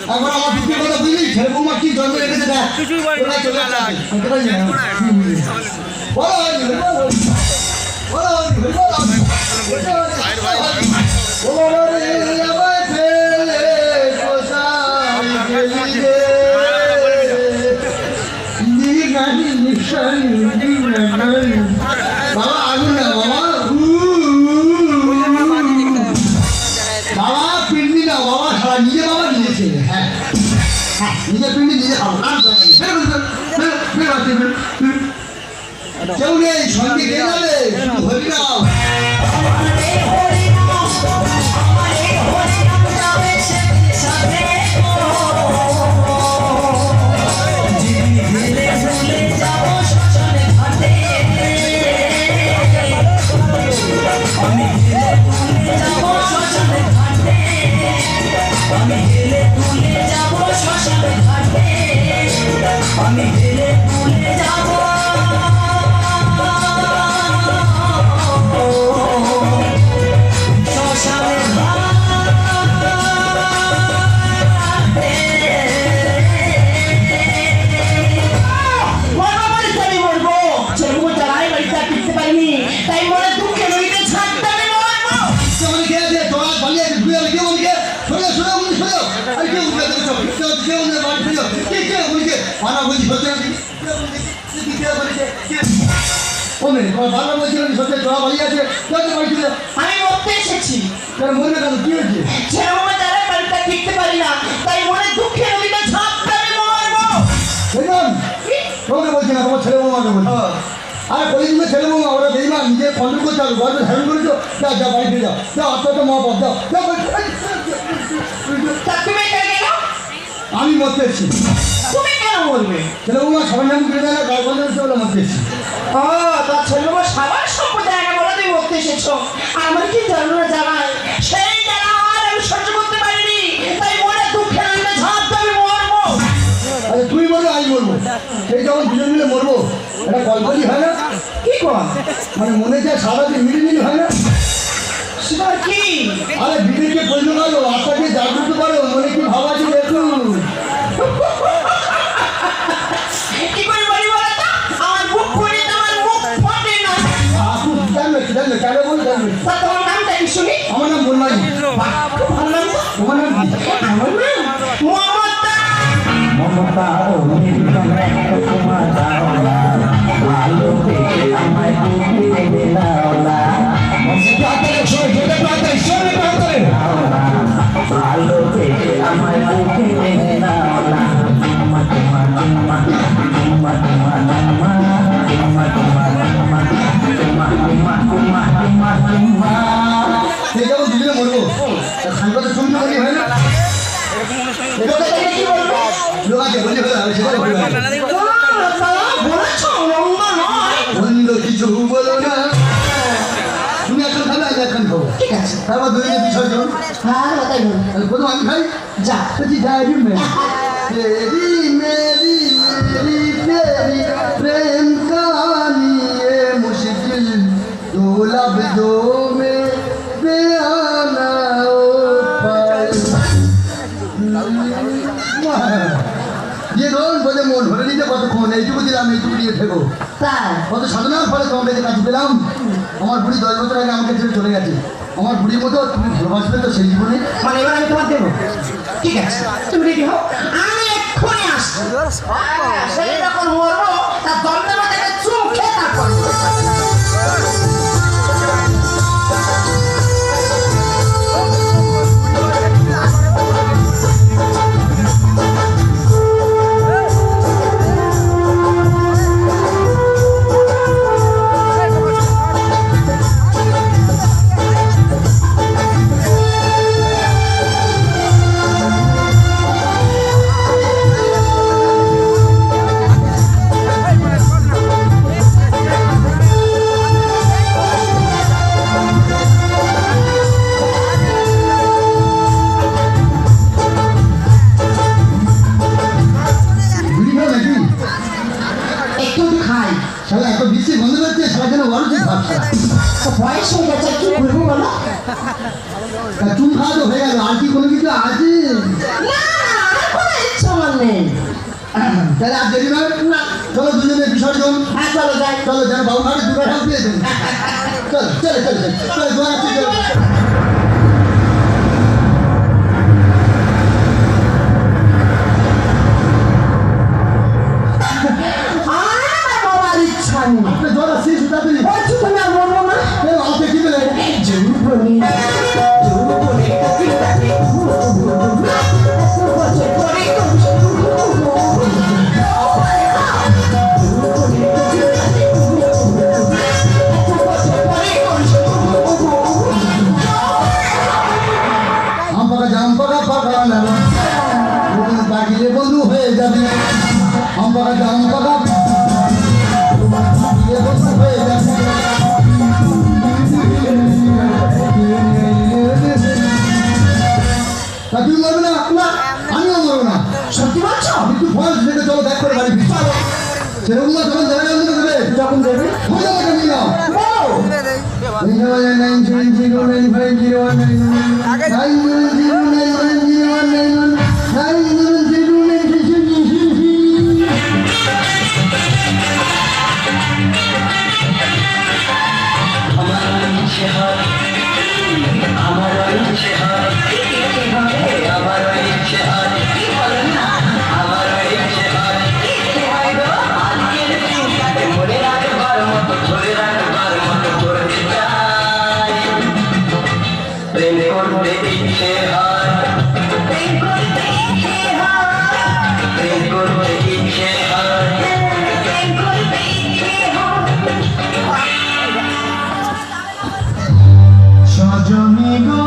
একবার আমার পিপির কথা বুঝলি ছেলে বৌমা কি জন্ম রেখেছে দেখ বাবা আগুন না বাবা বাবা পিন্ডি না বাবা সারা নিজে বাবা নিজে ছেলে হ্যাঁ হ্যাঁ নিজে পিন্ডি নিজে খাবো কেউ নেই সঙ্গে কে যাবে হরি না আমি মরতে এসেছি মরবে কেন কি হয়েছে ছেলে বাবা যারা বাড়িটা টিকতে পারি না তাই মনে দুঃখে নদীতে ঝাঁপতে আমি মরবো তোমাকে বলছি না তোমার ছেলে বৌমাকে বলছি আরে কলিযুগে ছেলে বৌমা ওরা বেইমান নিজের কন্ট্রোল করতে হবে গল্প ধ্যান করেছো যা যা বাড়ি ফিরে যাও যাও আত্মহত্যা মহাপদ যাও আমি মরতে এসেছি তুমি কেন বলবে ছেলে বৌমা সরঞ্জাম কিনে দেয় না গায়ে বন্ধ বলে মরতে এসেছি ও তোর ছেলে বাবা সবার সম্প্রদায় না বলে তুমি মরতে এসেছো আমার কি জানো জানাই সেই জানা আর আমি সহ্য করতে পারিনি তাই মনে দুঃখে নদীতে ঝাঁপতে আমি মরবো আরে তুই বলবো আমি বলবো সেই যখন দুজন মিলে মরবো এটা গল্পই হয় না কি কর মানে মনে যায় সারাদিন মিলিমিলি হয় না সেটা কি আরে বিবেকে বললো গেল আত্মাকে জাগ্রত করো মনে কি ভাবা যে দেখুন কি করে বলি বলো তো আমার বুক ফুলে তোমার মুখ ফোটে না আপু জানবে কেন বলে জানবে তা তোমার নামটা কি শুনি আমার নাম বলবাই খুব ভালো নাম তো তোমার নাম কি আমার নাম মমতা মমতা ও তোমার দাওলা ভালো পেয়ে আমায় বুকে দিলাওলা ভালো পেয়ে আমায় বুকে দিলাওলা তোমা তোমা তোমা তোমা তোমা তোমা তোমা তোমা তোমা তোমা তোমা তোমা তোমা সেই যখন দুজনে মরবো সাংবাদিক শুনতে বলি হয় না লোক আছে বলি হলো আমি সেটা বলি বললো কিছু বলো না তুমি এখন খাবে আমি এখন খাবো ঠিক আছে তারপর দুজনে বিসর্জন হ্যাঁ ওটাই বল প্রথম আমি খাই যা বলছি যাই मेरी मेरी मेरी तेरी प्रेम कहानी ये मुश्किल दो लफ्जों में बयाना हो पाए ये रोज बोले মন ভরে নিতে কতক্ষণ এইটুকু দিলাম এইটুকু দিয়ে থেকো তাই কত সাধনার ফলে তোমাদের কাছে পেলাম আমার বুড়ি 10 বছর আগে আমাকে ছেড়ে চলে গেছে আমার বুড়ির মতো তুমি ভালোবাসবে তো সেই জীবনে মানে এবার আমি তোমার দেবো ঠিক আছে তুমি রেডি হও আমি এক্ষুনি আসছি সেই যখন মরবো তার দমদের মধ্যে একটা চুম খেয়ে তারপর বাচ্চা কি করবো বলো? তা চুন খাওয়া তো হয়ে গেল, আর কি কোনো কিছু আছে? না আর কোনো ইচ্ছা আমার নেই। তাহলে আর দেরি নয়, না চলো দুজনে বিসর্জন। হ্যাঁ চলো যাই। চলো যেন বাবু ঘাটে দুটো ঢাক দিয়েছেন। চলো চলো চলো চলো চলো দোয়া আছে, চলো। আর বাবার ইচ্ছা নেই। আপনি জল আসছি তাড়াতাড়ি। বলছি তুমি আর বলবো না? কেউ আমাকে কি বলে? যৌবনে যৌবনে কাছে কাছে বছর পরে আম পাকা জাম পাকা পাকা না, পাকিলে বন্ধু হয়ে যাবে। আম পাকা জাম পাকা পাকিলে বন্ধু হয়ে যাবে। তা তুমি মরবে না? না আমিও মরবো না। সত্যি বলছো? আমি একটু ফল থেকে চলো দেখ করে বাড়ি ফিরছি। সেরকম না তখন জায়গা বন্ধ দেবে। যখন দেবে হয়ে যাবে কেন নাও? বলো। 970950999999999999999999999999999999999999999999999999999999999999999999999999999999999999999999999999999999999999999999999 প্রেম করতে ইচ্ছে হয়, প্রেম করতে ইচ্ছে হয়, সজনী গো